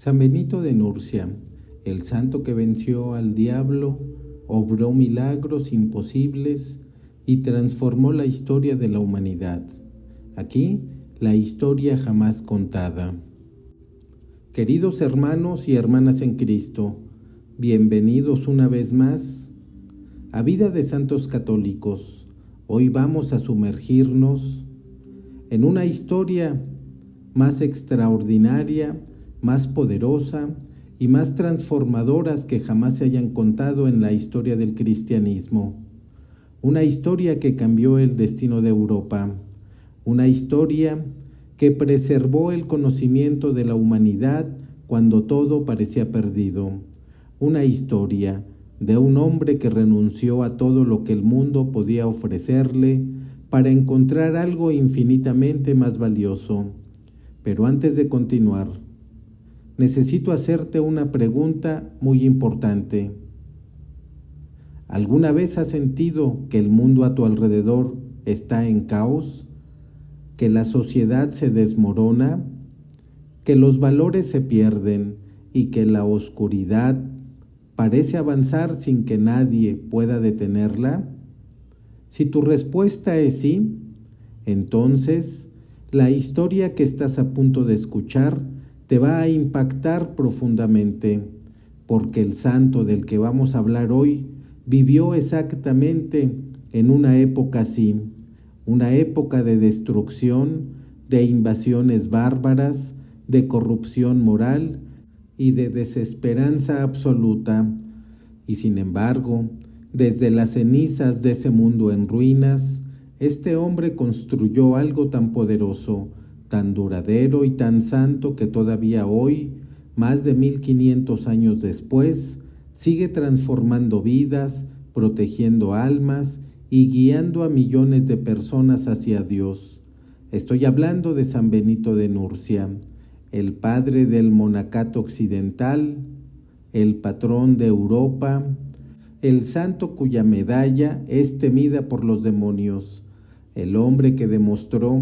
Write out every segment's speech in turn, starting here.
San Benito de Nursia, el santo que venció al diablo, obró milagros imposibles y transformó la historia de la humanidad. Aquí, la historia jamás contada. Queridos hermanos y hermanas en Cristo, bienvenidos una vez más a Vida de Santos Católicos. Hoy vamos a sumergirnos en una historia más extraordinaria, más poderosa y más transformadoras que jamás se hayan contado en la historia del cristianismo. Una historia que cambió el destino de Europa. Una historia que preservó el conocimiento de la humanidad cuando todo parecía perdido. Una historia de un hombre que renunció a todo lo que el mundo podía ofrecerle para encontrar algo infinitamente más valioso. Pero antes de continuar, necesito hacerte una pregunta muy importante. ¿Alguna vez has sentido que el mundo a tu alrededor está en caos? ¿Que la sociedad se desmorona? ¿Que los valores se pierden y que la oscuridad parece avanzar sin que nadie pueda detenerla? Si tu respuesta es sí, entonces la historia que estás a punto de escuchar te va a impactar profundamente, porque el santo del que vamos a hablar hoy vivió exactamente en una época así, una época de destrucción, de invasiones bárbaras, de corrupción moral y de desesperanza absoluta. Y sin embargo, desde las cenizas de ese mundo en ruinas, este hombre construyó algo tan poderoso, tan duradero y tan santo que todavía hoy, más de 1500 años después, sigue transformando vidas, protegiendo almas y guiando a millones de personas hacia Dios. Estoy hablando de San Benito de Nursia, el padre del monacato occidental, el patrón de Europa, el santo cuya medalla es temida por los demonios, el hombre que demostró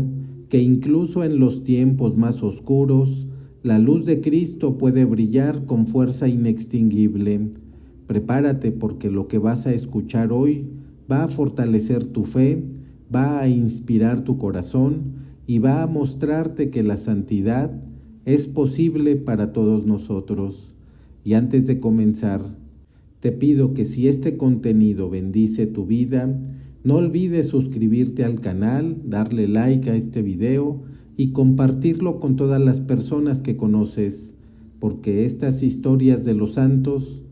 que incluso en los tiempos más oscuros, la luz de Cristo puede brillar con fuerza inextinguible. Prepárate porque lo que vas a escuchar hoy va a fortalecer tu fe, va a inspirar tu corazón y va a mostrarte que la santidad es posible para todos nosotros. Y antes de comenzar, te pido que si este contenido bendice tu vida, no olvides suscribirte al canal, darle like a este video y compartirlo con todas las personas que conoces, porque estas historias de los santos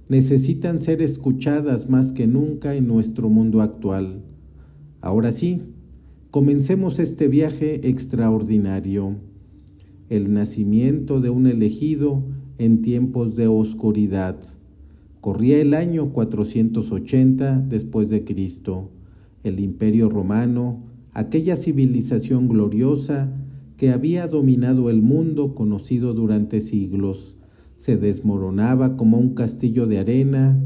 necesitan ser escuchadas más que nunca en nuestro mundo actual. Ahora sí, comencemos este viaje extraordinario, el nacimiento de un elegido en tiempos de oscuridad. Corría el año 480 después de Cristo. El Imperio Romano, aquella civilización gloriosa que había dominado el mundo conocido durante siglos, se desmoronaba como un castillo de arena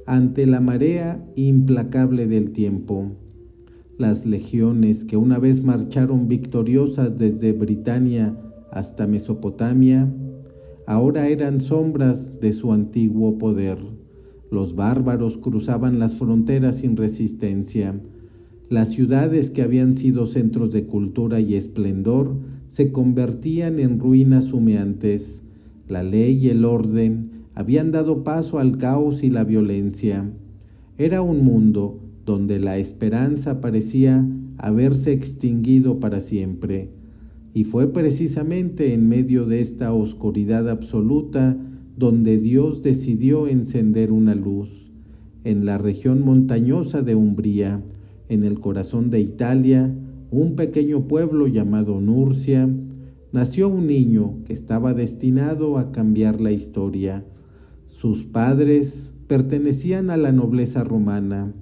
ante la marea implacable del tiempo. Las legiones que una vez marcharon victoriosas desde Britania hasta Mesopotamia, ahora eran sombras de su antiguo poder. Los bárbaros cruzaban las fronteras sin resistencia. Las ciudades que habían sido centros de cultura y esplendor se convertían en ruinas humeantes. La ley y el orden habían dado paso al caos y la violencia. Era un mundo donde la esperanza parecía haberse extinguido para siempre. Y fue precisamente en medio de esta oscuridad absoluta donde Dios decidió encender una luz. En la región montañosa de Umbría, en el corazón de Italia, un pequeño pueblo llamado Nursia, nació un niño que estaba destinado a cambiar la historia. Sus padres pertenecían a la nobleza romana.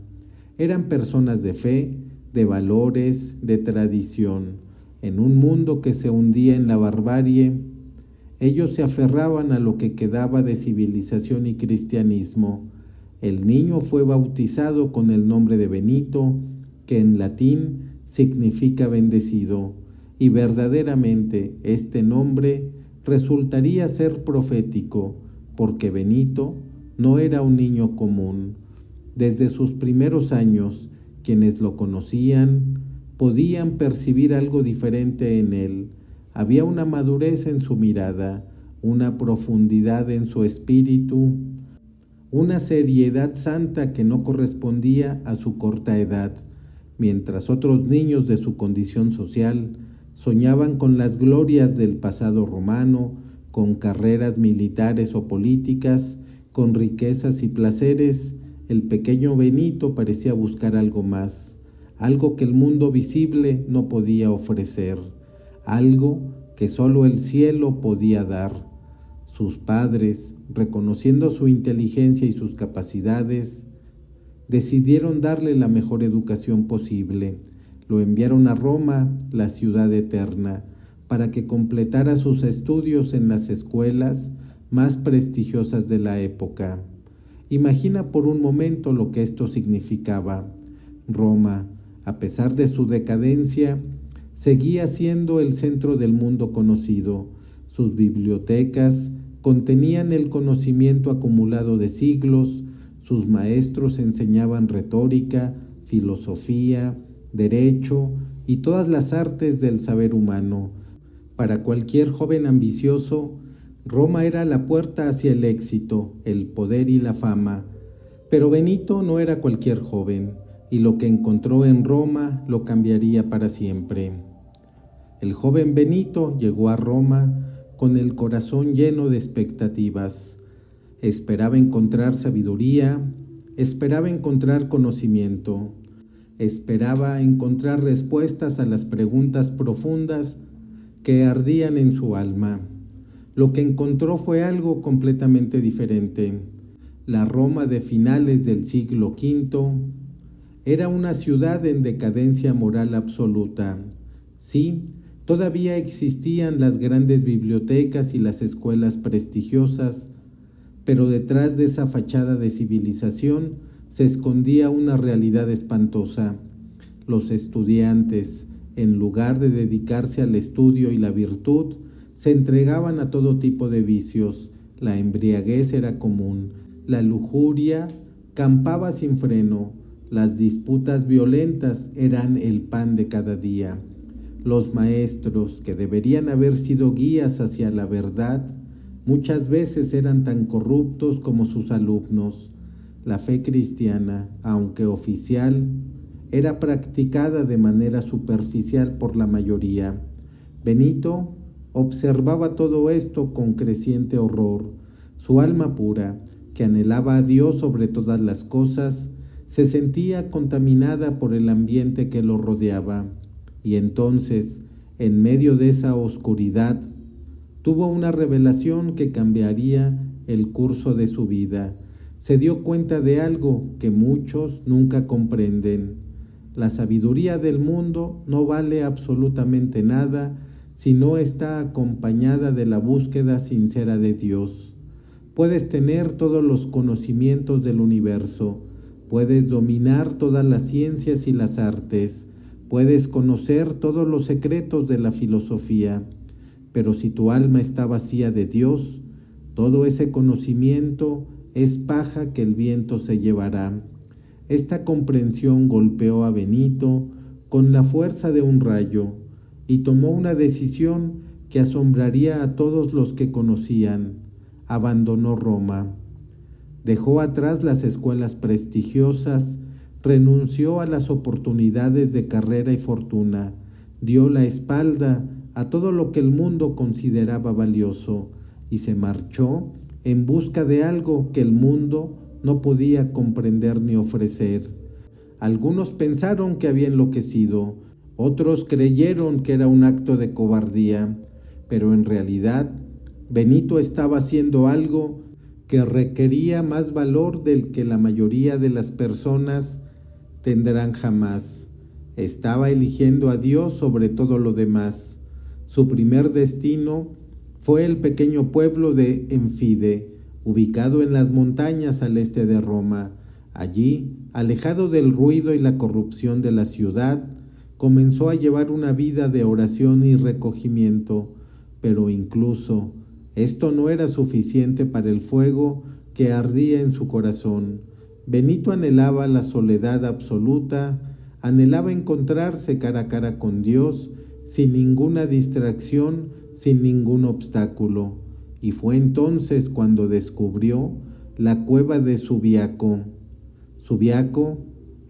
Eran personas de fe, de valores, de tradición. En un mundo que se hundía en la barbarie, ellos se aferraban a lo que quedaba de civilización y cristianismo. El niño fue bautizado con el nombre de Benito, que en latín significa bendecido, y verdaderamente este nombre resultaría ser profético, porque Benito no era un niño común. Desde sus primeros años, quienes lo conocían podían percibir algo diferente en él. Había una madurez en su mirada, una profundidad en su espíritu, una seriedad santa que no correspondía a su corta edad. Mientras otros niños de su condición social soñaban con las glorias del pasado romano, con carreras militares o políticas, con riquezas y placeres, el pequeño Benito parecía buscar algo más, algo que el mundo visible no podía ofrecer, algo que solo el cielo podía dar. Sus padres, reconociendo su inteligencia y sus capacidades, decidieron darle la mejor educación posible. Lo enviaron a Roma, la ciudad eterna, para que completara sus estudios en las escuelas más prestigiosas de la época. Imagina por un momento lo que esto significaba. Roma, a pesar de su decadencia, seguía siendo el centro del mundo conocido. Sus bibliotecas contenían el conocimiento acumulado de siglos, sus maestros enseñaban retórica, filosofía, derecho y todas las artes del saber humano. Para cualquier joven ambicioso, Roma era la puerta hacia el éxito, el poder y la fama. Pero Benito no era cualquier joven, y lo que encontró en Roma lo cambiaría para siempre. El joven Benito llegó a Roma con el corazón lleno de expectativas. Esperaba encontrar sabiduría, esperaba encontrar conocimiento, esperaba encontrar respuestas a las preguntas profundas que ardían en su alma. Lo que encontró fue algo completamente diferente. La Roma de finales del siglo V era una ciudad en decadencia moral absoluta. Sí, todavía existían las grandes bibliotecas y las escuelas prestigiosas, pero detrás de esa fachada de civilización se escondía una realidad espantosa. Los estudiantes, en lugar de dedicarse al estudio y la virtud, se entregaban a todo tipo de vicios. La embriaguez era común, la lujuria campaba sin freno, las disputas violentas eran el pan de cada día. Los maestros, que deberían haber sido guías hacia la verdad, muchas veces eran tan corruptos como sus alumnos. La fe cristiana, aunque oficial, era practicada de manera superficial por la mayoría. Benito observaba todo esto con creciente horror. Su alma pura, que anhelaba a Dios sobre todas las cosas, se sentía contaminada por el ambiente que lo rodeaba. Y entonces, en medio de esa oscuridad, tuvo una revelación que cambiaría el curso de su vida. Se dio cuenta de algo que muchos nunca comprenden. La sabiduría del mundo no vale absolutamente nada si no está acompañada de la búsqueda sincera de Dios. Puedes tener todos los conocimientos del universo, puedes dominar todas las ciencias y las artes, puedes conocer todos los secretos de la filosofía, pero si tu alma está vacía de Dios, todo ese conocimiento es paja que el viento se llevará. Esta comprensión golpeó a Benito con la fuerza de un rayo y tomó una decisión que asombraría a todos los que conocían. Abandonó Roma. Dejó atrás las escuelas prestigiosas, renunció a las oportunidades de carrera y fortuna, dio la espalda a todo lo que el mundo consideraba valioso y se marchó en busca de algo que el mundo no podía comprender ni ofrecer. Algunos pensaron que había enloquecido, otros creyeron que era un acto de cobardía, pero en realidad Benito estaba haciendo algo que requería más valor del que la mayoría de las personas tendrán jamás. Estaba eligiendo a Dios sobre todo lo demás. Su primer destino fue el pequeño pueblo de Enfide, ubicado en las montañas al este de Roma. Allí, alejado del ruido y la corrupción de la ciudad, comenzó a llevar una vida de oración y recogimiento. Pero incluso esto no era suficiente para el fuego que ardía en su corazón. Benito anhelaba la soledad absoluta, anhelaba encontrarse cara a cara con Dios, sin ninguna distracción, sin ningún obstáculo. Y fue entonces cuando descubrió la cueva de Subiaco. Subiaco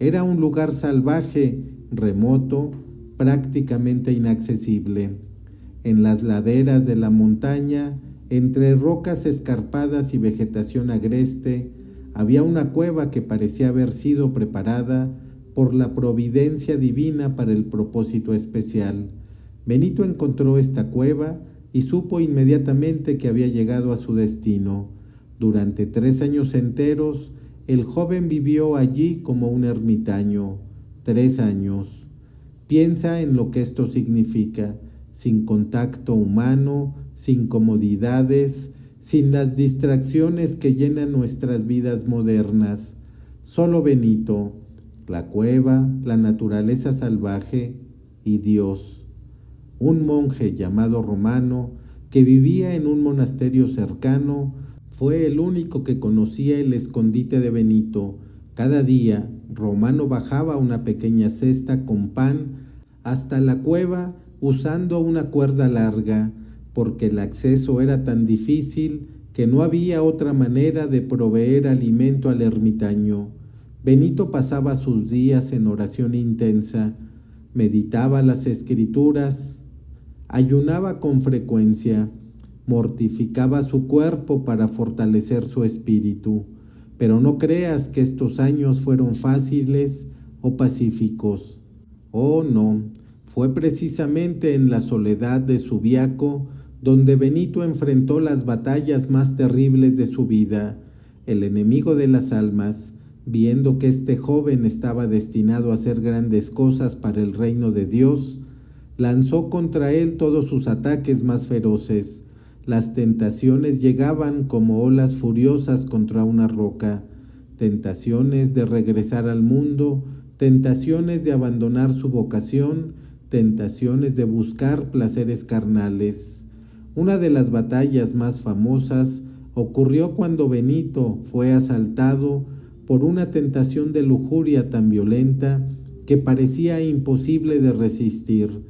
era un lugar salvaje, remoto, prácticamente inaccesible. En las laderas de la montaña, entre rocas escarpadas y vegetación agreste, había una cueva que parecía haber sido preparada por la providencia divina para el propósito especial. Benito encontró esta cueva y supo inmediatamente que había llegado a su destino. Durante 3 años enteros, el joven vivió allí como un ermitaño. 3 años. Piensa en lo que esto significa: sin contacto humano, sin comodidades, sin las distracciones que llenan nuestras vidas modernas. Solo Benito, la cueva, la naturaleza salvaje y Dios. Un monje llamado Romano, que vivía en un monasterio cercano, fue el único que conocía el escondite de Benito. Cada día, Romano bajaba una pequeña cesta con pan hasta la cueva usando una cuerda larga, porque el acceso era tan difícil que no había otra manera de proveer alimento al ermitaño. Benito pasaba sus días en oración intensa, meditaba las escrituras, ayunaba con frecuencia, mortificaba su cuerpo para fortalecer su espíritu. Pero no creas que estos años fueron fáciles o pacíficos. Oh, no, fue precisamente en la soledad de Subiaco donde Benito enfrentó las batallas más terribles de su vida. El enemigo de las almas, viendo que este joven estaba destinado a hacer grandes cosas para el reino de Dios, lanzó contra él todos sus ataques más feroces. Las tentaciones llegaban como olas furiosas contra una roca, tentaciones de regresar al mundo, tentaciones de abandonar su vocación, tentaciones de buscar placeres carnales. Una de las batallas más famosas ocurrió cuando Benito fue asaltado por una tentación de lujuria tan violenta que parecía imposible de resistir.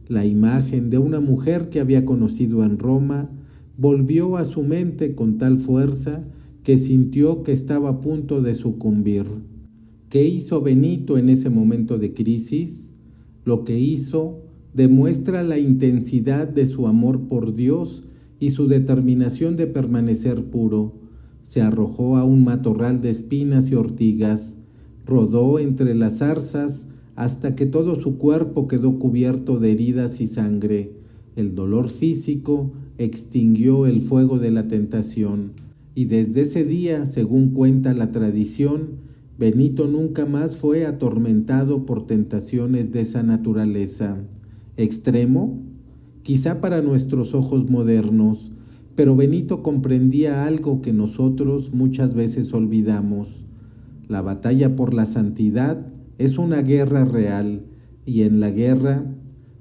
La imagen de una mujer que había conocido en Roma volvió a su mente con tal fuerza que sintió que estaba a punto de sucumbir. ¿Qué hizo Benito en ese momento de crisis? Lo que hizo demuestra la intensidad de su amor por Dios y su determinación de permanecer puro. Se arrojó a un matorral de espinas y ortigas, rodó entre las zarzas hasta que todo su cuerpo quedó cubierto de heridas y sangre. El dolor físico extinguió el fuego de la tentación, y desde ese día, según cuenta la tradición, Benito nunca más fue atormentado por tentaciones de esa naturaleza. ¿Extremo? Quizá para nuestros ojos modernos, pero Benito comprendía algo que nosotros muchas veces olvidamos. La batalla por la santidad es una guerra real, y en la guerra,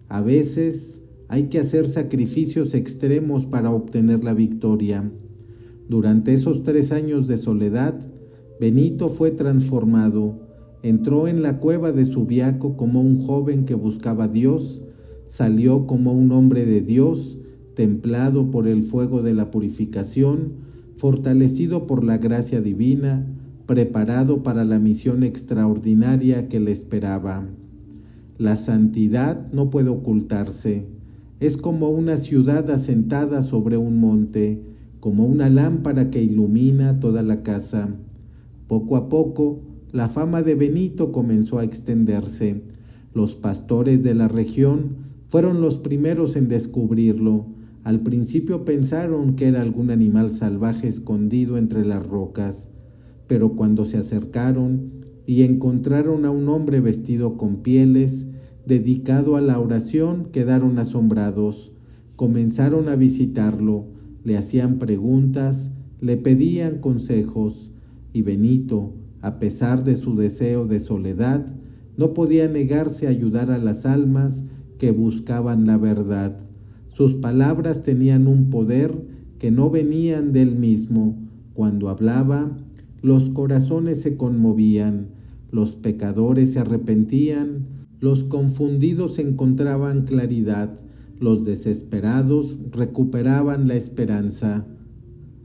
a veces, hay que hacer sacrificios extremos para obtener la victoria. Durante esos 3 años de soledad, Benito fue transformado. Entró en la cueva de Subiaco como un joven que buscaba a Dios, salió como un hombre de Dios, templado por el fuego de la purificación, fortalecido por la gracia divina, preparado para la misión extraordinaria que le esperaba. La santidad no puede ocultarse. Es como una ciudad asentada sobre un monte, como una lámpara que ilumina toda la casa. Poco a poco, la fama de Benito comenzó a extenderse. Los pastores de la región fueron los primeros en descubrirlo. Al principio pensaron que era algún animal salvaje escondido entre las rocas, pero cuando se acercaron y encontraron a un hombre vestido con pieles, dedicado a la oración, quedaron asombrados. Comenzaron a visitarlo, le hacían preguntas, le pedían consejos, y Benito, a pesar de su deseo de soledad, no podía negarse a ayudar a las almas que buscaban la verdad. Sus palabras tenían un poder que no venían de él mismo. Cuando hablaba, los corazones se conmovían, los pecadores se arrepentían, los confundidos encontraban claridad, los desesperados recuperaban la esperanza.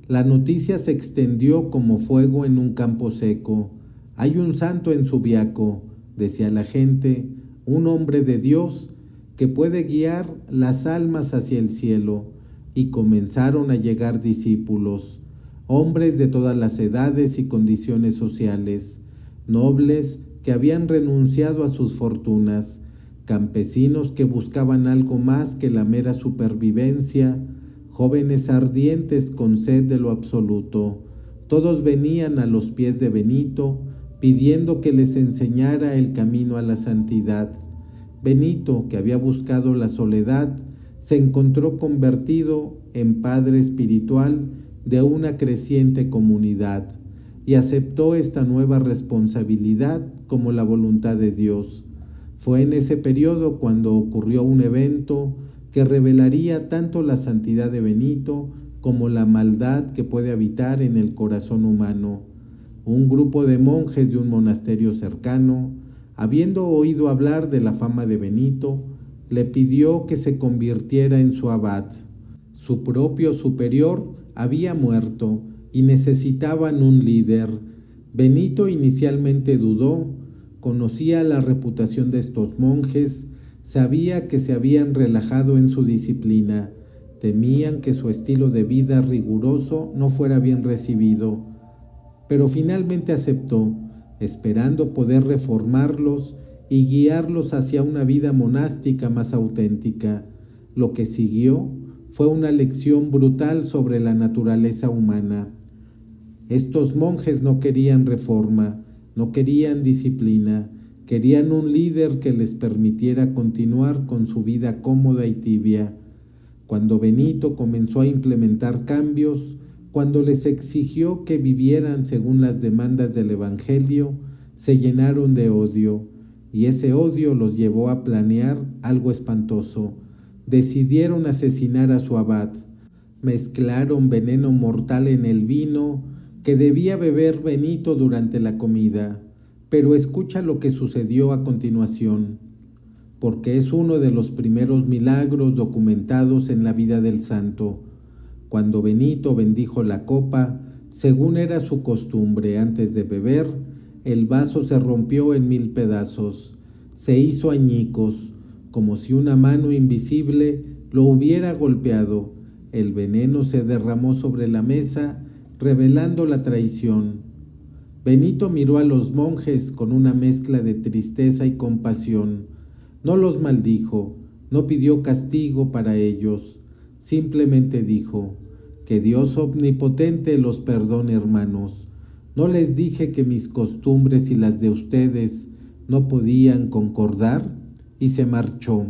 La noticia se extendió como fuego en un campo seco. Hay un santo en Subiaco, decía la gente, un hombre de Dios que puede guiar las almas hacia el cielo. Y comenzaron a llegar discípulos, hombres de todas las edades y condiciones sociales, nobles que habían renunciado a sus fortunas, campesinos que buscaban algo más que la mera supervivencia, jóvenes ardientes con sed de lo absoluto. Todos venían a los pies de Benito, pidiendo que les enseñara el camino a la santidad. Benito, que había buscado la soledad, se encontró convertido en padre espiritual de una creciente comunidad y aceptó esta nueva responsabilidad como la voluntad de Dios. Fue en ese periodo cuando ocurrió un evento que revelaría tanto la santidad de Benito como la maldad que puede habitar en el corazón humano. Un grupo de monjes de un monasterio cercano, habiendo oído hablar de la fama de Benito, le pidió que se convirtiera en su abad. Su propio superior había muerto y necesitaban un líder. Benito inicialmente dudó, conocía la reputación de estos monjes, sabía que se habían relajado en su disciplina, temían que su estilo de vida riguroso no fuera bien recibido, pero finalmente aceptó, esperando poder reformarlos y guiarlos hacia una vida monástica más auténtica. Lo que siguió fue una lección brutal sobre la naturaleza humana. Estos monjes no querían reforma, no querían disciplina, querían un líder que les permitiera continuar con su vida cómoda y tibia. Cuando Benito comenzó a implementar cambios, cuando les exigió que vivieran según las demandas del Evangelio, se llenaron de odio. Y ese odio los llevó a planear algo espantoso. Decidieron asesinar a su abad. Mezclaron veneno mortal en el vino que debía beber Benito durante la comida. Pero escucha lo que sucedió a continuación, porque es uno de los primeros milagros documentados en la vida del santo. Cuando Benito bendijo la copa, según era su costumbre antes de beber, el vaso se rompió en 1000 pedazos, se hizo añicos, como si una mano invisible lo hubiera golpeado. El veneno se derramó sobre la mesa, revelando la traición. Benito miró a los monjes con una mezcla de tristeza y compasión. No los maldijo, no pidió castigo para ellos, simplemente dijo: que Dios omnipotente los perdone, hermanos. ¿No les dije que mis costumbres y las de ustedes no podían concordar? Y se marchó.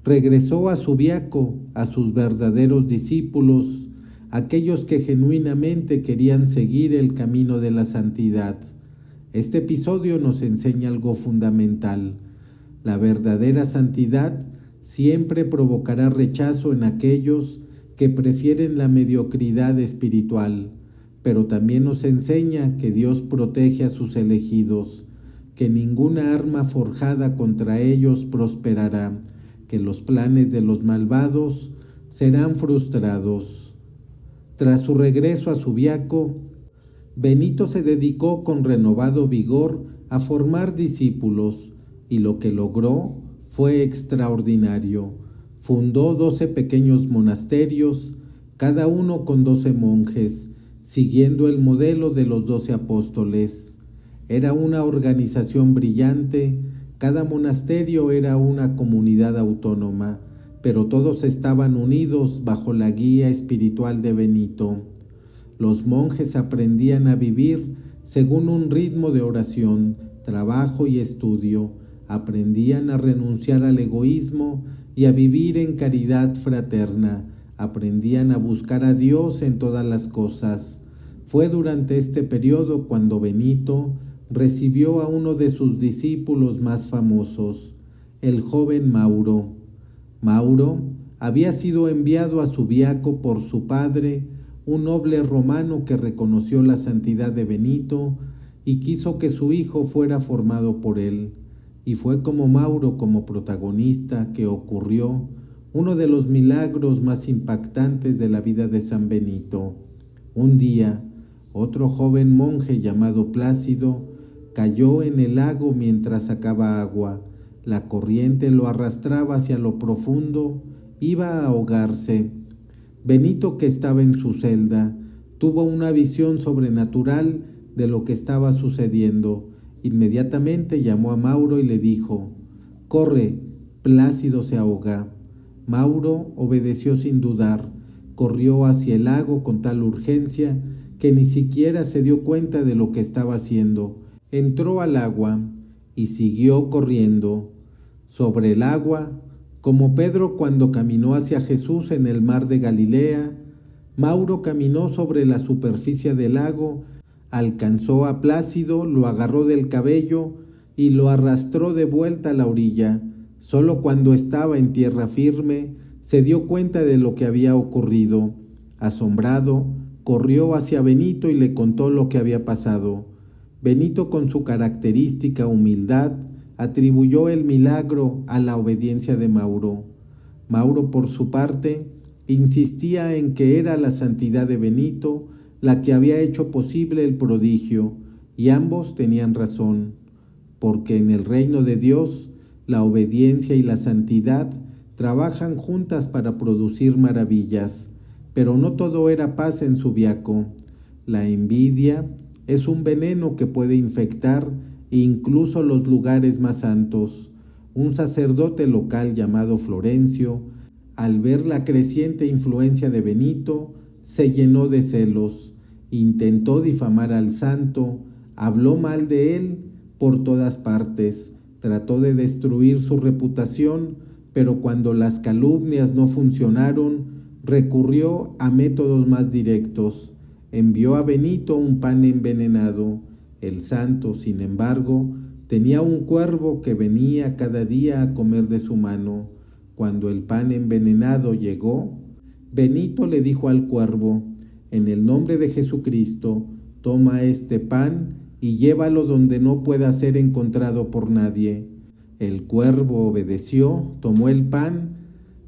Regresó a Subiaco, a sus verdaderos discípulos, aquellos que genuinamente querían seguir el camino de la santidad. Este episodio nos enseña algo fundamental. La verdadera santidad siempre provocará rechazo en aquellos que prefieren la mediocridad espiritual, pero también nos enseña que Dios protege a sus elegidos, que ninguna arma forjada contra ellos prosperará, que los planes de los malvados serán frustrados. Tras su regreso a Subiaco, Benito se dedicó con renovado vigor a formar discípulos, y lo que logró fue extraordinario. Fundó 12 pequeños monasterios, cada uno con 12 monjes, siguiendo el modelo de los 12 apóstoles. Era una organización brillante, cada monasterio era una comunidad autónoma, pero todos estaban unidos bajo la guía espiritual de Benito. Los monjes aprendían a vivir según un ritmo de oración, trabajo y estudio. Aprendían a renunciar al egoísmo y a vivir en caridad fraterna. Aprendían a buscar a Dios en todas las cosas. Fue durante este periodo cuando Benito recibió a uno de sus discípulos más famosos, el joven Mauro. Mauro había sido enviado a Subiaco por su padre, un noble romano que reconoció la santidad de Benito y quiso que su hijo fuera formado por él. Y fue como Mauro, como protagonista, que ocurrió uno de los milagros más impactantes de la vida de San Benito. Un día, otro joven monje llamado Plácido cayó en el lago mientras sacaba agua. La corriente lo arrastraba hacia lo profundo, iba a ahogarse. Benito, que estaba en su celda, tuvo una visión sobrenatural de lo que estaba sucediendo. Inmediatamente llamó a Mauro y le dijo: «Corre, Plácido se ahoga». Mauro obedeció sin dudar. Corrió hacia el lago con tal urgencia que ni siquiera se dio cuenta de lo que estaba haciendo. Entró al agua y siguió corriendo. Sobre el agua, como Pedro cuando caminó hacia Jesús en el mar de Galilea, Mauro caminó sobre la superficie del lago, alcanzó a Plácido, lo agarró del cabello y lo arrastró de vuelta a la orilla. Solo cuando estaba en tierra firme se dio cuenta de lo que había ocurrido. Asombrado, corrió hacia Benito y le contó lo que había pasado. Benito, con su característica humildad, atribuyó el milagro a la obediencia de Mauro. Mauro, por su parte, insistía en que era la santidad de Benito la que había hecho posible el prodigio, y ambos tenían razón, porque en el reino de Dios la obediencia y la santidad trabajan juntas para producir maravillas. Pero no todo era paz en Subiaco. La envidia es un veneno que puede infectar incluso los lugares más santos. Un sacerdote local llamado Florencio, al ver la creciente influencia de Benito, se llenó de celos. Intentó difamar al santo, habló mal de él por todas partes, trató de destruir su reputación, pero cuando las calumnias no funcionaron, recurrió a métodos más directos. Envió a Benito un pan envenenado. El santo, sin embargo, tenía un cuervo que venía cada día a comer de su mano. Cuando el pan envenenado llegó, Benito le dijo al cuervo: «En el nombre de Jesucristo, toma este pan y llévalo donde no pueda ser encontrado por nadie». El cuervo obedeció, tomó el pan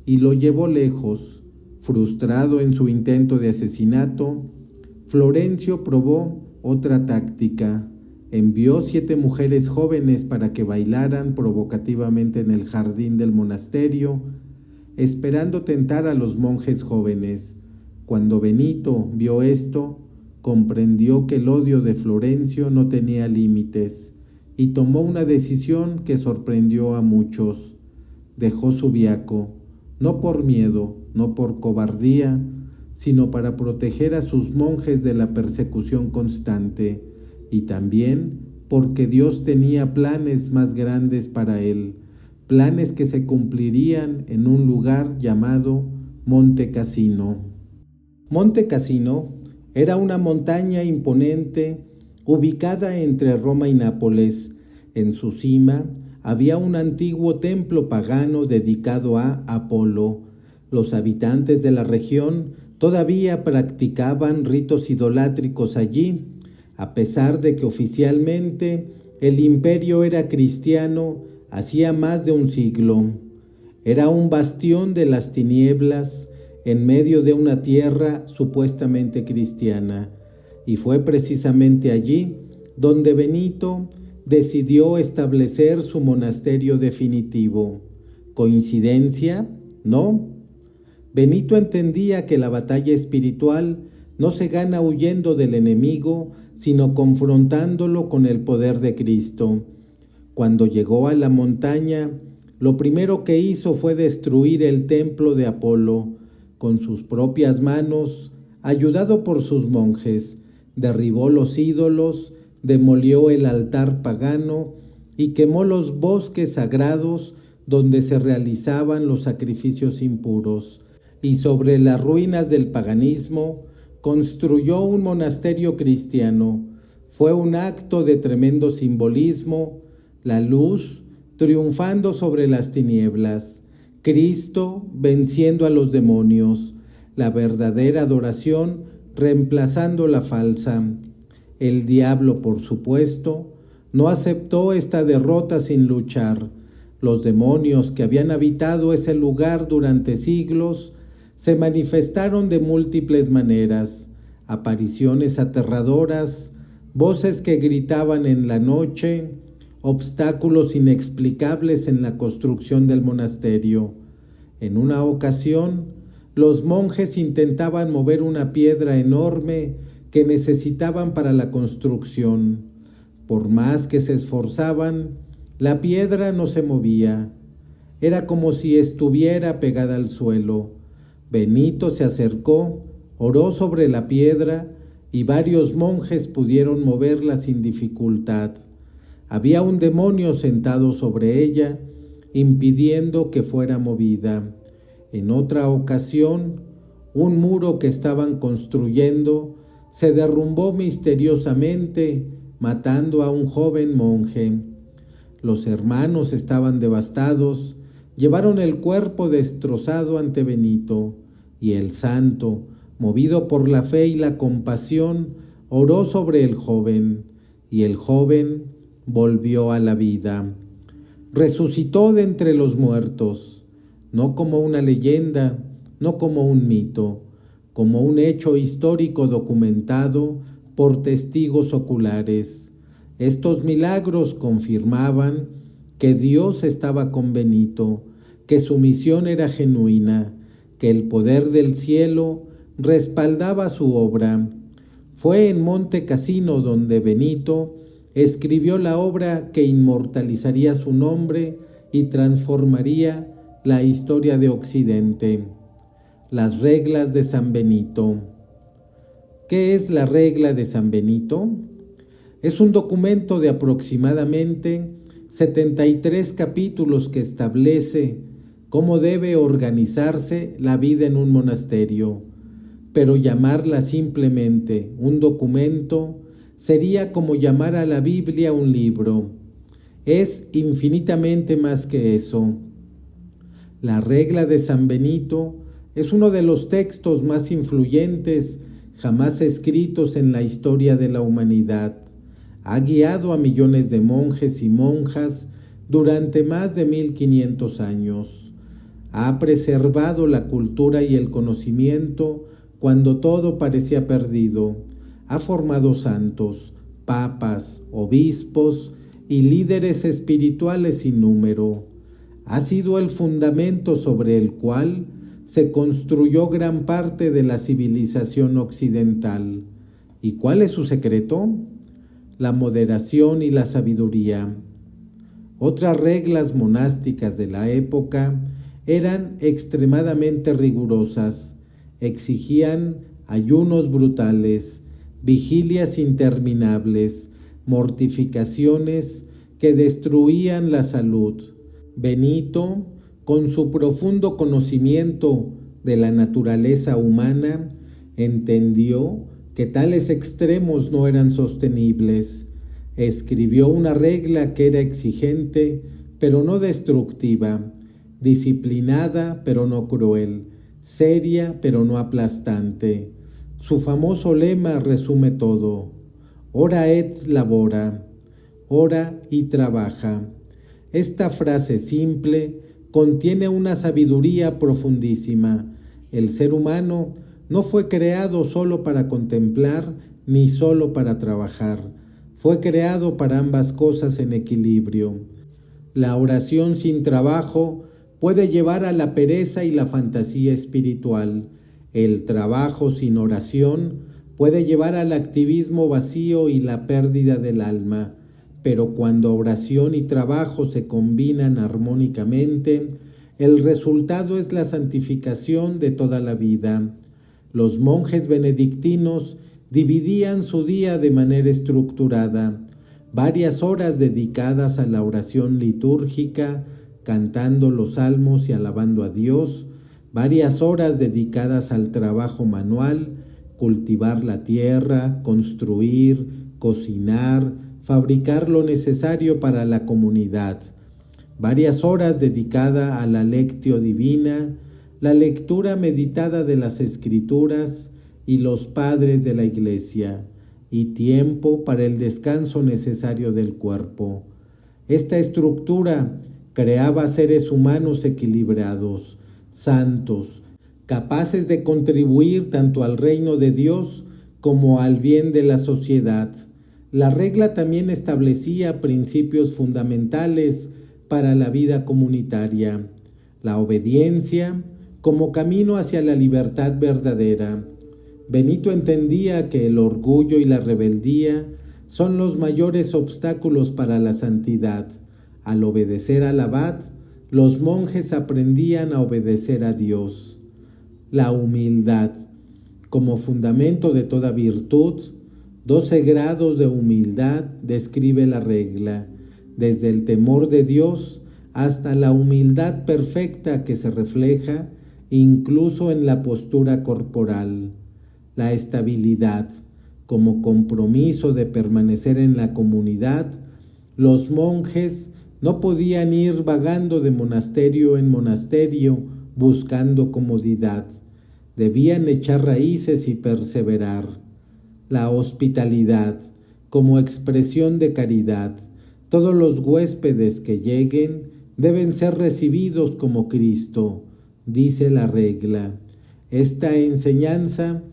y lo llevó lejos. Frustrado en su intento de asesinato, Florencio probó otra táctica. Envió 7 mujeres jóvenes para que bailaran provocativamente en el jardín del monasterio, esperando tentar a los monjes jóvenes. Cuando Benito vio esto, comprendió que el odio de Florencio no tenía límites y tomó una decisión que sorprendió a muchos. Dejó Subiaco, no por miedo, no por cobardía, sino para proteger a sus monjes de la persecución constante, y también porque Dios tenía planes más grandes para él, planes que se cumplirían en un lugar llamado Monte Cassino. Monte Cassino era una montaña imponente ubicada entre Roma y Nápoles. En su cima había un antiguo templo pagano dedicado a Apolo. Los habitantes de la región todavía practicaban ritos idolátricos allí, a pesar de que oficialmente el imperio era cristiano hacía más de un siglo. Era un bastión de las tinieblas en medio de una tierra supuestamente cristiana, y fue precisamente allí donde Benito decidió establecer su monasterio definitivo. ¿Coincidencia? No. Benito entendía que la batalla espiritual no se gana huyendo del enemigo, sino confrontándolo con el poder de Cristo. Cuando llegó a la montaña, lo primero que hizo fue destruir el templo de Apolo. Con sus propias manos, ayudado por sus monjes, derribó los ídolos, demolió el altar pagano y quemó los bosques sagrados donde se realizaban los sacrificios impuros. Y sobre las ruinas del paganismo construyó un monasterio cristiano. Fue un acto de tremendo simbolismo, la luz triunfando sobre las tinieblas. Cristo venciendo a los demonios, la verdadera adoración reemplazando la falsa. El diablo, por supuesto, no aceptó esta derrota sin luchar. Los demonios que habían habitado ese lugar durante siglos se manifestaron de múltiples maneras, apariciones aterradoras, voces que gritaban en la noche, obstáculos inexplicables en la construcción del monasterio. En una ocasión, los monjes intentaban mover una piedra enorme que necesitaban para la construcción. Por más que se esforzaban, la piedra no se movía. Era como si estuviera pegada al suelo. Benito se acercó, oró sobre la piedra y varios monjes pudieron moverla sin dificultad. Había un demonio sentado sobre ella, impidiendo que fuera movida. En otra ocasión, un muro que estaban construyendo se derrumbó misteriosamente, matando a un joven monje. Los hermanos estaban devastados, llevaron el cuerpo destrozado ante Benito, y el santo, movido por la fe y la compasión, oró sobre el joven, y el joven volvió a la vida. Resucitó de entre los muertos, no como una leyenda, no como un mito, como un hecho histórico documentado por testigos oculares. Estos milagros confirmaban que Dios estaba con Benito, que su misión era genuina, que el poder del cielo respaldaba su obra. Fue en Monte Cassino donde Benito escribió la obra que inmortalizaría su nombre y transformaría la historia de Occidente. Las reglas de San Benito. ¿Qué es la regla de San Benito? Es un documento de aproximadamente 73 capítulos que establece cómo debe organizarse la vida en un monasterio, pero llamarla simplemente un documento sería como llamar a la Biblia un libro. Es infinitamente más que eso. La regla de San Benito es uno de los textos más influyentes jamás escritos en la historia de la humanidad. Ha guiado a millones de monjes y monjas durante más de 1500 años. Ha preservado la cultura y el conocimiento cuando todo parecía perdido. Ha formado santos, papas, obispos y líderes espirituales sin número. Ha sido el fundamento sobre el cual se construyó gran parte de la civilización occidental. ¿Y cuál es su secreto? La moderación y la sabiduría. Otras reglas monásticas de la época eran extremadamente rigurosas. Exigían ayunos brutales, vigilias interminables, mortificaciones que destruían la salud. Benito, con su profundo conocimiento de la naturaleza humana, entendió que tales extremos no eran sostenibles. Escribió una regla que era exigente, pero no destructiva, disciplinada, pero no cruel, seria, pero no aplastante. Su famoso lema resume todo: ora et labora, ora y trabaja. Esta frase simple contiene una sabiduría profundísima. El ser humano no fue creado solo para contemplar ni solo para trabajar. Fue creado para ambas cosas en equilibrio. La oración sin trabajo puede llevar a la pereza y la fantasía espiritual. El trabajo sin oración puede llevar al activismo vacío y la pérdida del alma. Pero cuando oración y trabajo se combinan armónicamente, el resultado es la santificación de toda la vida. Los monjes benedictinos dividían su día de manera estructurada, varias horas dedicadas a la oración litúrgica, cantando los salmos y alabando a Dios, varias horas dedicadas al trabajo manual, cultivar la tierra, construir, cocinar, fabricar lo necesario para la comunidad, varias horas dedicada a la lectio divina, la lectura meditada de las Escrituras y los padres de la Iglesia, y tiempo para el descanso necesario del cuerpo. Esta estructura creaba seres humanos equilibrados, santos, capaces de contribuir tanto al reino de Dios como al bien de la sociedad. La regla también establecía principios fundamentales para la vida comunitaria: la obediencia como camino hacia la libertad verdadera. Benito entendía que el orgullo y la rebeldía son los mayores obstáculos para la santidad. Al obedecer al abad, los monjes aprendían a obedecer a Dios. La humildad como fundamento de toda virtud. 12 grados de humildad describe la regla, desde el temor de Dios hasta la humildad perfecta que se refleja incluso en la postura corporal. La estabilidad como compromiso de permanecer en la comunidad. Los monjes no podían ir vagando de monasterio en monasterio buscando comodidad. Debían echar raíces y perseverar. La hospitalidad como expresión de caridad. Todos los huéspedes que lleguen deben ser recibidos como Cristo, dice la regla. Esta enseñanza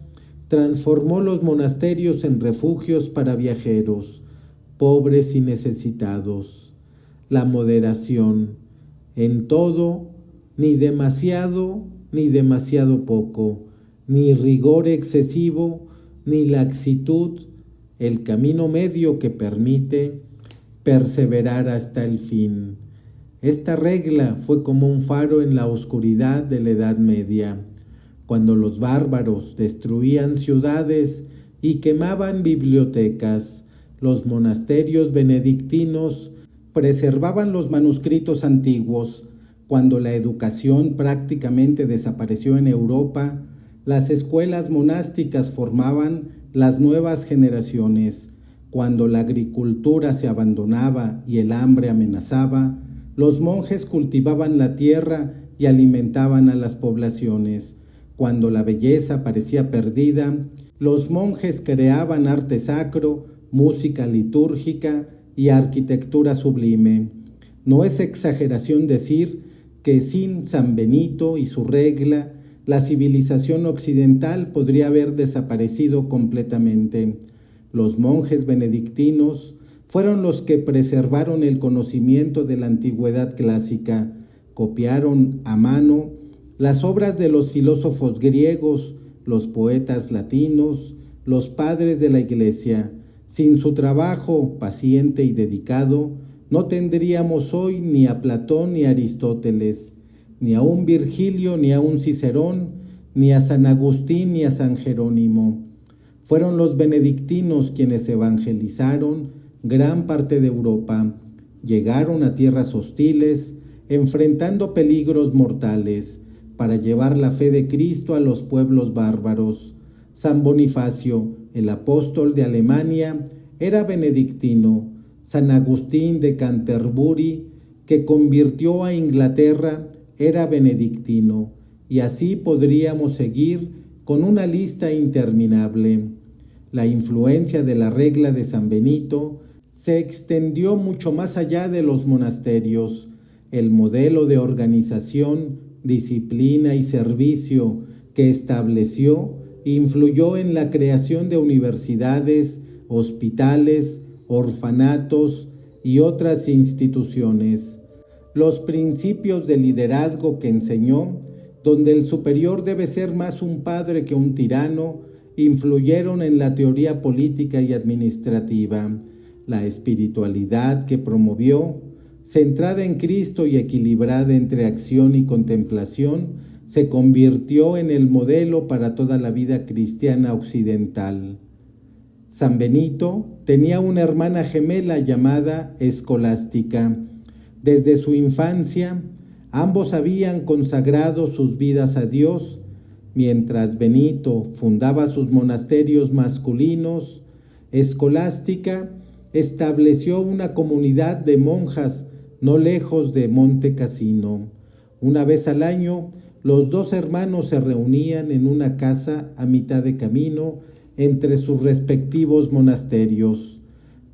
transformó los monasterios en refugios para viajeros, pobres y necesitados. La moderación en todo, ni demasiado poco, ni rigor excesivo, ni laxitud, el camino medio que permite perseverar hasta el fin. Esta regla fue como un faro en la oscuridad de la Edad Media, cuando los bárbaros destruían ciudades y quemaban bibliotecas. Los monasterios benedictinos preservaban los manuscritos antiguos. Cuando la educación prácticamente desapareció en Europa, las escuelas monásticas formaban las nuevas generaciones. Cuando la agricultura se abandonaba y el hambre amenazaba, los monjes cultivaban la tierra y alimentaban a las poblaciones. Cuando la belleza parecía perdida, los monjes creaban arte sacro, música litúrgica y arquitectura sublime. No es exageración decir que sin San Benito y su regla, la civilización occidental podría haber desaparecido completamente. Los monjes benedictinos fueron los que preservaron el conocimiento de la antigüedad clásica, copiaron a mano las obras de los filósofos griegos, los poetas latinos, los padres de la Iglesia. Sin su trabajo paciente y dedicado, no tendríamos hoy ni a Platón ni a Aristóteles, ni a un Virgilio ni a un Cicerón, ni a San Agustín ni a San Jerónimo. Fueron los benedictinos quienes evangelizaron gran parte de Europa. Llegaron a tierras hostiles, enfrentando peligros mortales, para llevar la fe de Cristo a los pueblos bárbaros. San Bonifacio, el apóstol de Alemania, era benedictino. San Agustín de Canterbury, que convirtió a Inglaterra, era benedictino. Y así podríamos seguir con una lista interminable. La influencia de la regla de San Benito se extendió mucho más allá de los monasterios. El modelo de organización, disciplina y servicio que estableció influyó en la creación de universidades, hospitales, orfanatos y otras instituciones. Los principios de liderazgo que enseñó, donde el superior debe ser más un padre que un tirano, influyeron en la teoría política y administrativa. La espiritualidad que promovió, centrada en Cristo y equilibrada entre acción y contemplación, se convirtió en el modelo para toda la vida cristiana occidental. San Benito tenía una hermana gemela llamada Escolástica. Desde su infancia, ambos habían consagrado sus vidas a Dios. Mientras Benito fundaba sus monasterios masculinos, Escolástica estableció una comunidad de monjas no lejos de Monte Cassino. Una vez al año, los dos hermanos se reunían en una casa a mitad de camino entre sus respectivos monasterios.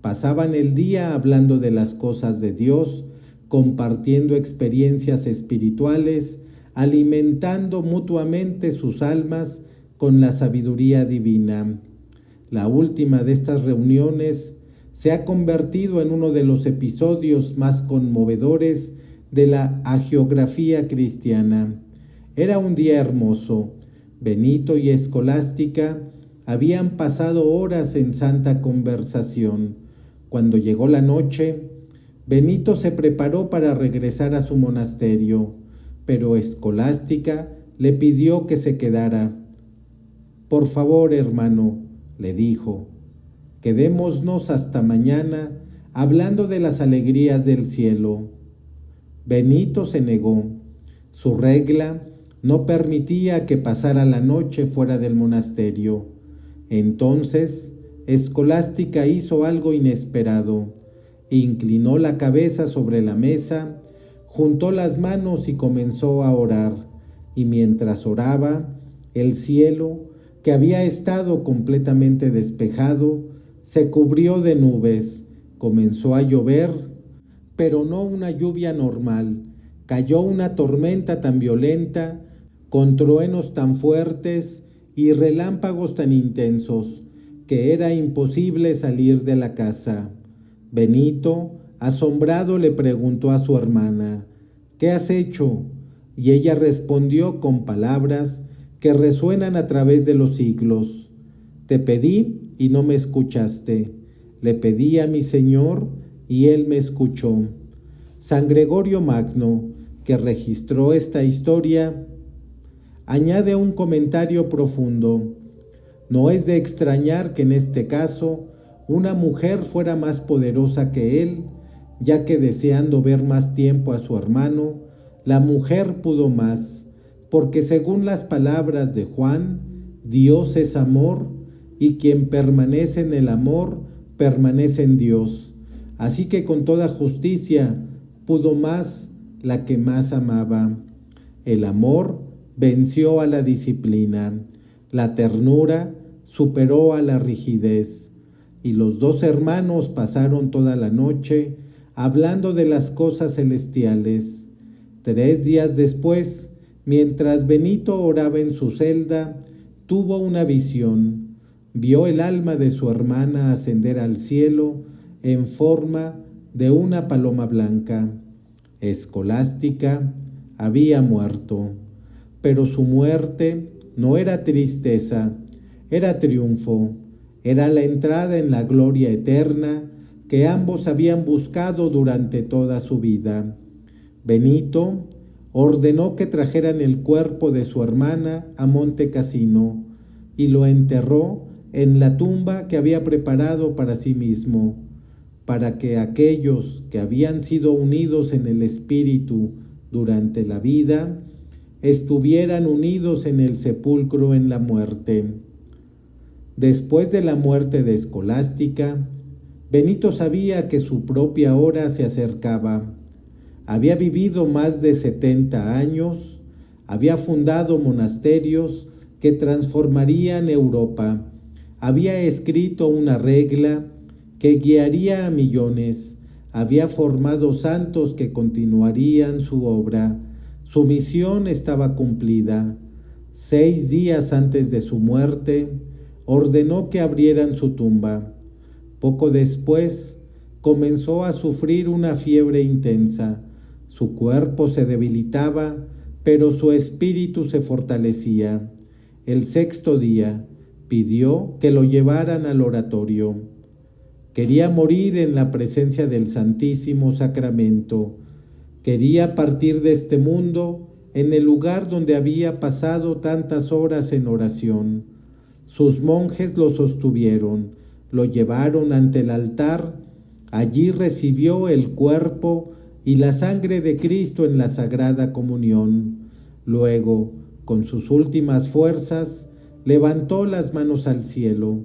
Pasaban el día hablando de las cosas de Dios, compartiendo experiencias espirituales, alimentando mutuamente sus almas con la sabiduría divina. La última de estas reuniones se ha convertido en uno de los episodios más conmovedores de la hagiografía cristiana. Era un día hermoso. Benito y Escolástica habían pasado horas en santa conversación. Cuando llegó la noche, Benito se preparó para regresar a su monasterio, pero Escolástica le pidió que se quedara. «Por favor, hermano», le dijo, «quedémonos hasta mañana hablando de las alegrías del cielo». Benito se negó. Su regla no permitía que pasara la noche fuera del monasterio. Entonces, Escolástica hizo algo inesperado. Inclinó la cabeza sobre la mesa, juntó las manos y comenzó a orar. Y mientras oraba, el cielo, que había estado completamente despejado, se cubrió de nubes. Comenzó a llover, pero no una lluvia normal. Cayó una tormenta tan violenta, con truenos tan fuertes y relámpagos tan intensos, que era imposible salir de la casa. Benito, asombrado, le preguntó a su hermana, «¿Qué has hecho?». Y ella respondió con palabras que resuenan a través de los siglos. «Te pedí y no me escuchaste. Le pedí a mi Señor y Él me escuchó». San Gregorio Magno, que registró esta historia, añade un comentario profundo. No es de extrañar que en este caso una mujer fuera más poderosa que él, ya que deseando ver más tiempo a su hermano, la mujer pudo más, porque según las palabras de Juan, Dios es amor, y quien permanece en el amor, permanece en Dios. Así que con toda justicia pudo más la que más amaba. El amor venció a la disciplina, la ternura superó a la rigidez, y los dos hermanos pasaron toda la noche hablando de las cosas celestiales. 3 días después, mientras Benito oraba en su celda, tuvo una visión. Vio el alma de su hermana ascender al cielo en forma de una paloma blanca. Escolástica había muerto, pero su muerte no era tristeza, era triunfo, era la entrada en la gloria eterna que ambos habían buscado durante toda su vida. Benito ordenó que trajeran el cuerpo de su hermana a Monte Cassino y lo enterró en la tumba que había preparado para sí mismo, para que aquellos que habían sido unidos en el Espíritu durante la vida estuvieran unidos en el sepulcro en la muerte. Después de la muerte de Escolástica, Benito sabía que su propia hora se acercaba. Había vivido más de 70 años, había fundado monasterios que transformarían Europa, había escrito una regla que guiaría a millones, había formado santos que continuarían su obra. Su misión estaba cumplida. 6 días antes de su muerte, ordenó que abrieran su tumba. Poco después, comenzó a sufrir una fiebre intensa. Su cuerpo se debilitaba, pero su espíritu se fortalecía. El 6º día, pidió que lo llevaran al oratorio. Quería morir en la presencia del Santísimo Sacramento. Quería partir de este mundo en el lugar donde había pasado tantas horas en oración. Sus monjes lo sostuvieron, lo llevaron ante el altar. Allí recibió el cuerpo y la sangre de Cristo en la Sagrada Comunión. Luego, con sus últimas fuerzas, levantó las manos al cielo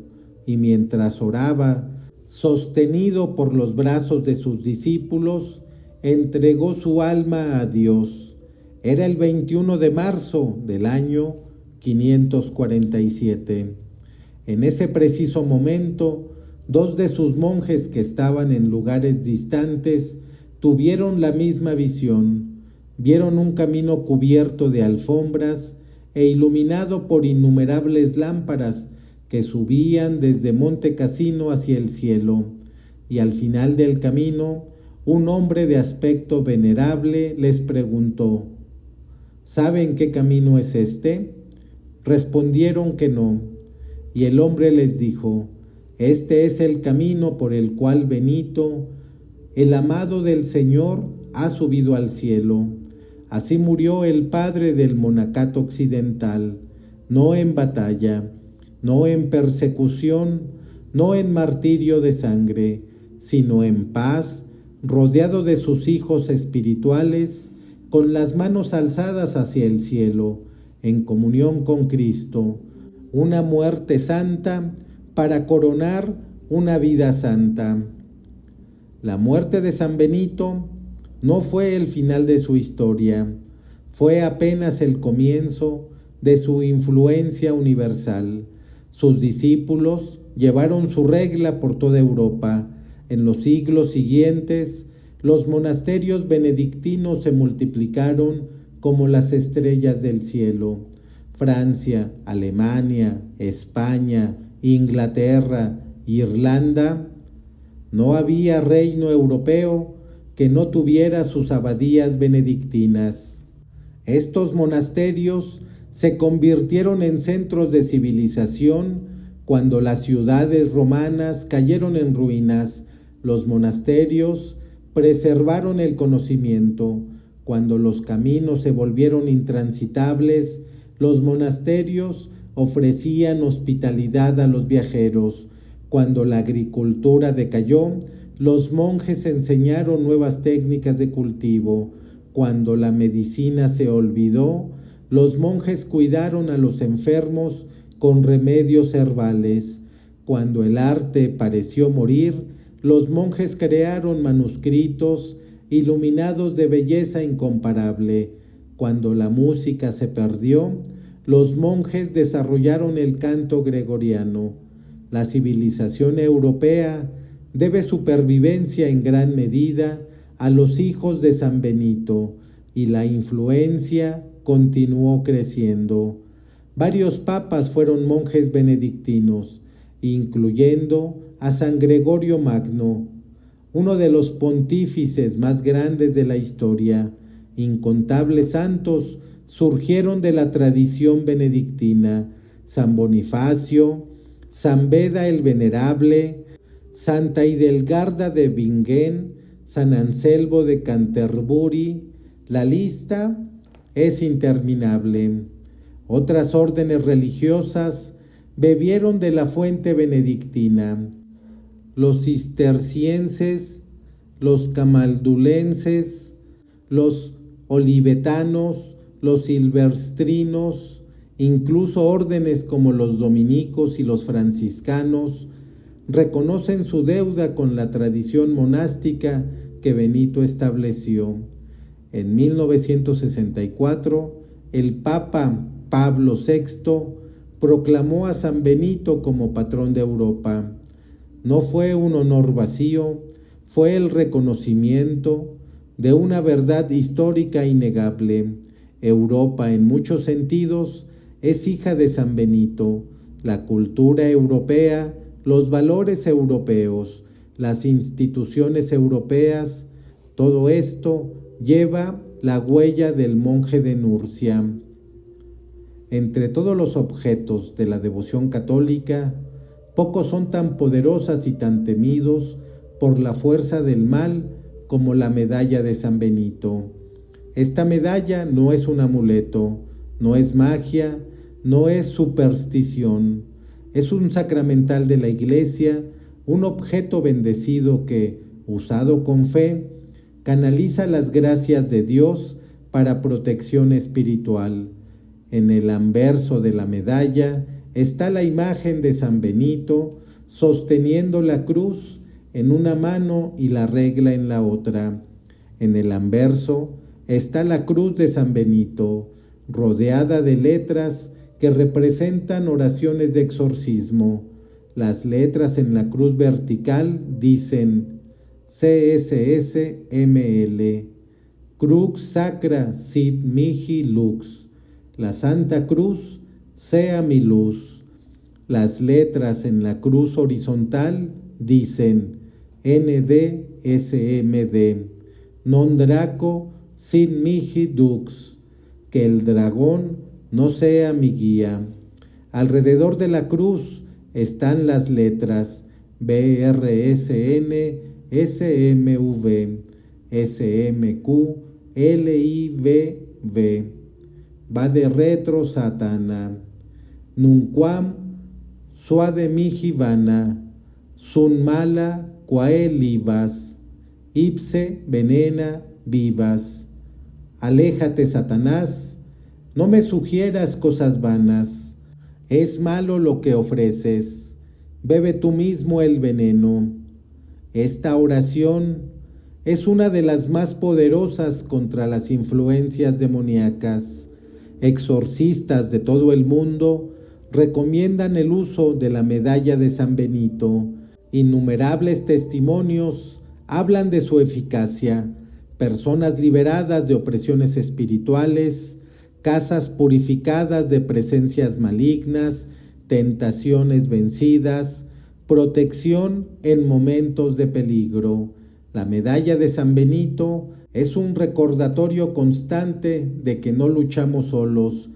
y mientras oraba, sostenido por los brazos de sus discípulos, entregó su alma a Dios. Era el 21 de marzo del año 547. En ese preciso momento, dos de sus monjes que estaban en lugares distantes tuvieron la misma visión. Vieron un camino cubierto de alfombras e iluminado por innumerables lámparas que subían desde Monte Cassino hacia el cielo, y al final del camino, un hombre de aspecto venerable les preguntó: ¿saben qué camino es este? Respondieron que no, y el hombre les dijo: este es el camino por el cual Benito, el amado del Señor, ha subido al cielo. Así murió el padre del monacato occidental, no en batalla, no en persecución, no en martirio de sangre, sino en paz, rodeado de sus hijos espirituales, con las manos alzadas hacia el cielo, en comunión con Cristo, una muerte santa para coronar una vida santa. La muerte de San Benito no fue el final de su historia, fue apenas el comienzo de su influencia universal. Sus discípulos llevaron su regla por toda Europa. En los siglos siguientes, los monasterios benedictinos se multiplicaron como las estrellas del cielo. Francia, Alemania, España, Inglaterra, Irlanda, no había reino europeo que no tuviera sus abadías benedictinas. Estos monasterios se convirtieron en centros de civilización cuando las ciudades romanas cayeron en ruinas. Los monasterios preservaron el conocimiento. Cuando los caminos se volvieron intransitables, los monasterios ofrecían hospitalidad a los viajeros. Cuando la agricultura decayó, los monjes enseñaron nuevas técnicas de cultivo. Cuando la medicina se olvidó, los monjes cuidaron a los enfermos con remedios herbales. Cuando el arte pareció morir, los monjes crearon manuscritos iluminados de belleza incomparable. Cuando la música se perdió, los monjes desarrollaron el canto gregoriano. La civilización europea debe su supervivencia en gran medida a los hijos de San Benito, y la influencia continuó creciendo. Varios papas fueron monjes benedictinos, incluyendo a San Gregorio Magno, uno de los pontífices más grandes de la historia. Incontables santos surgieron de la tradición benedictina: San Bonifacio, San Beda el Venerable, Santa Hidelgarda de Bingen, San Anselmo de Canterbury. La lista es interminable. Otras órdenes religiosas bebieron de la fuente benedictina: los cistercienses, los camaldulenses, los olivetanos, los silvestrinos, incluso órdenes como los dominicos y los franciscanos reconocen su deuda con la tradición monástica que Benito estableció. En 1964, el Papa Pablo VI proclamó a San Benito como patrón de Europa. No fue un honor vacío, fue el reconocimiento de una verdad histórica innegable. Europa, en muchos sentidos, es hija de San Benito. La cultura europea, los valores europeos, las instituciones europeas, todo esto lleva la huella del monje de Nurcia. Entre todos los objetos de la devoción católica, pocos son tan poderosas y tan temidos por la fuerza del mal como la medalla de San Benito. Esta medalla no es un amuleto, no es magia, no es superstición. Es un sacramental de la Iglesia, un objeto bendecido que, usado con fe, canaliza las gracias de Dios para protección espiritual. En el anverso de la medalla está la imagen de San Benito sosteniendo la cruz en una mano y la regla en la otra. En el anverso está la cruz de San Benito, rodeada de letras que representan oraciones de exorcismo. Las letras en la cruz vertical dicen CSSML, Crux Sacra Sit Mihi Lux, la Santa Cruz sea mi luz. Las letras en la cruz horizontal dicen NDSMD, Non Draco Sit Mihi Dux, que el dragón no sea mi guía. Alrededor de la cruz están las letras BRSN, SMV, SMQ, LIVV. Va de retro satana. Nunquam suade mihi vana, sun mala quae libas, ipse venena vivas. Aléjate, Satanás, no me sugieras cosas vanas. Es malo lo que ofreces, bebe tú mismo el veneno. Esta oración es una de las más poderosas contra las influencias demoníacas. Exorcistas de todo el mundo recomiendan el uso de la medalla de San Benito. Innumerables testimonios hablan de su eficacia. Personas liberadas de opresiones espirituales, casas purificadas de presencias malignas, tentaciones vencidas, protección en momentos de peligro. La medalla de San Benito es un recordatorio constante de que no luchamos solos,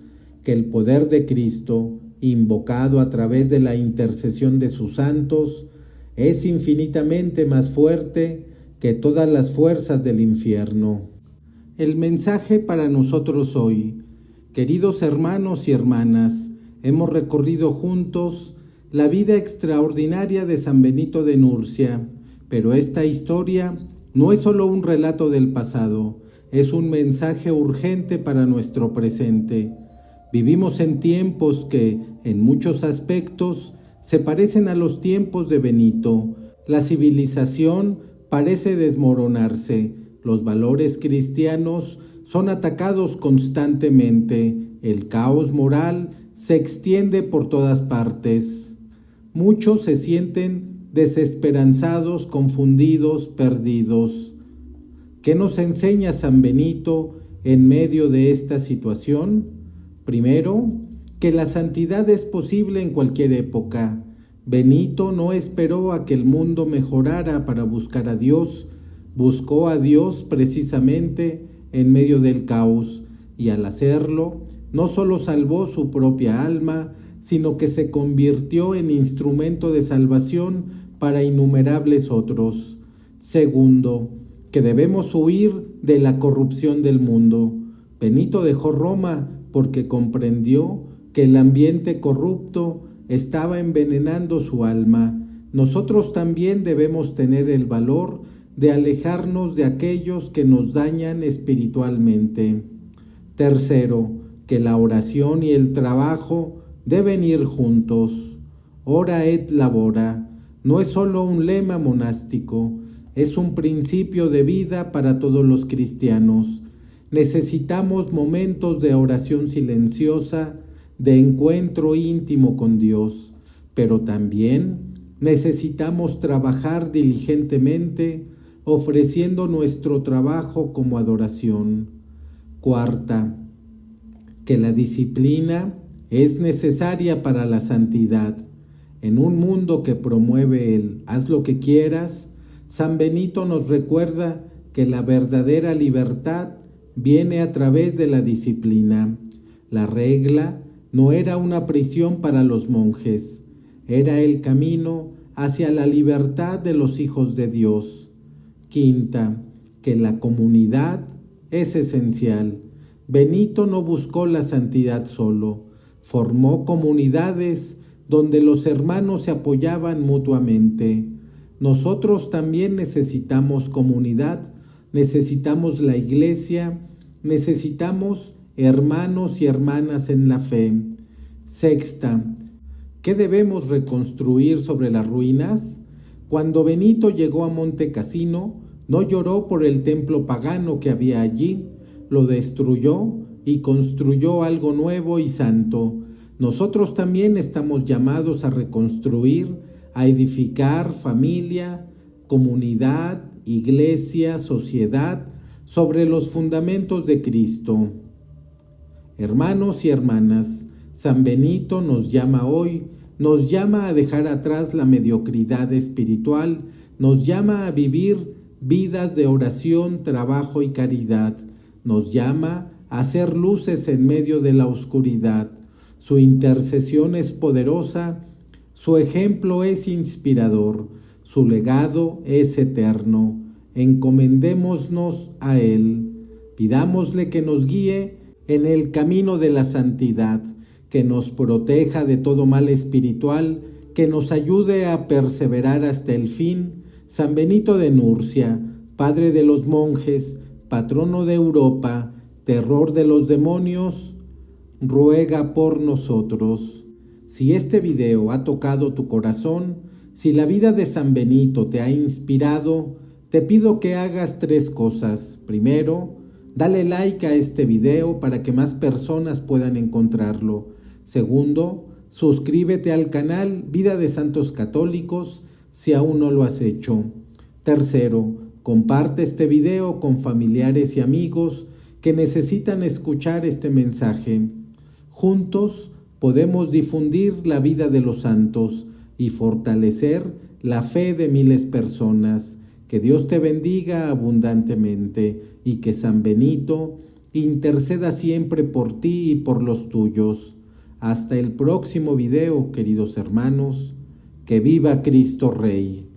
que el poder de Cristo, invocado a través de la intercesión de sus santos, es infinitamente más fuerte que todas las fuerzas del infierno. El mensaje para nosotros hoy. Queridos hermanos y hermanas, hemos recorrido juntos la vida extraordinaria de San Benito de Nurcia, pero esta historia no es solo un relato del pasado, es un mensaje urgente para nuestro presente. Vivimos en tiempos que, en muchos aspectos, se parecen a los tiempos de Benito. La civilización parece desmoronarse, los valores cristianos son atacados constantemente, el caos moral se extiende por todas partes. Muchos se sienten desesperanzados, confundidos, perdidos. ¿Qué nos enseña San Benito en medio de esta situación? Primero, que la santidad es posible en cualquier época. Benito no esperó a que el mundo mejorara para buscar a Dios, buscó a Dios precisamente en medio del caos, y al hacerlo, no solo salvó su propia alma, sino que se convirtió en instrumento de salvación para innumerables otros. Segundo, que debemos huir de la corrupción del mundo. Benito dejó Roma porque comprendió que el ambiente corrupto estaba envenenando su alma. Nosotros también debemos tener el valor de alejarnos de aquellos que nos dañan espiritualmente. Tercero, que la oración y el trabajo deben ir juntos. Ora et labora no es solo un lema monástico, es un principio de vida para todos los cristianos. Necesitamos momentos de oración silenciosa, de encuentro íntimo con Dios, pero también necesitamos trabajar diligentemente, ofreciendo nuestro trabajo como adoración. Cuarta, que la disciplina es necesaria para la santidad. En un mundo que promueve el haz lo que quieras, San Benito nos recuerda que la verdadera libertad viene a través de la disciplina. La regla no era una prisión para los monjes, era el camino hacia la libertad de los hijos de Dios. Quinta, que la comunidad es esencial. Benito no buscó la santidad solo, formó comunidades donde los hermanos se apoyaban mutuamente. Nosotros también necesitamos comunidad, necesitamos la iglesia, necesitamos hermanos y hermanas en la fe. Sexta, ¿qué debemos reconstruir sobre las ruinas? Cuando Benito llegó a Monte Cassino, No lloró por el templo pagano que había allí, lo destruyó y construyó algo nuevo y santo. Nosotros también estamos llamados a reconstruir, a edificar familia, comunidad, iglesia, sociedad, sobre los fundamentos de Cristo. Hermanos y hermanas, San Benito nos llama hoy, nos llama a dejar atrás la mediocridad espiritual, nos llama a vivir vidas de oración, trabajo y caridad, nos llama a hacer luces en medio de la oscuridad. Su intercesión es poderosa, su ejemplo es inspirador, su legado es eterno. Encomendémonos a Él, pidámosle que nos guíe en el camino de la santidad, que nos proteja de todo mal espiritual, que nos ayude a perseverar hasta el fin. San Benito de Nurcia, Padre de los monjes, patrono de Europa, terror de los demonios, ruega por nosotros. Si este video ha tocado tu corazón, si la vida de San Benito te ha inspirado, te pido que hagas 3 cosas. Primero, dale like a este video para que más personas puedan encontrarlo. Segundo, suscríbete al canal Vida de Santos Católicos si aún no lo has hecho. Tercero, comparte este video con familiares y amigos que necesitan escuchar este mensaje. Juntos podemos difundir la vida de los santos y fortalecer la fe de miles de personas. Que Dios te bendiga abundantemente y que San Benito interceda siempre por ti y por los tuyos. Hasta el próximo video, queridos hermanos. Que viva Cristo Rey.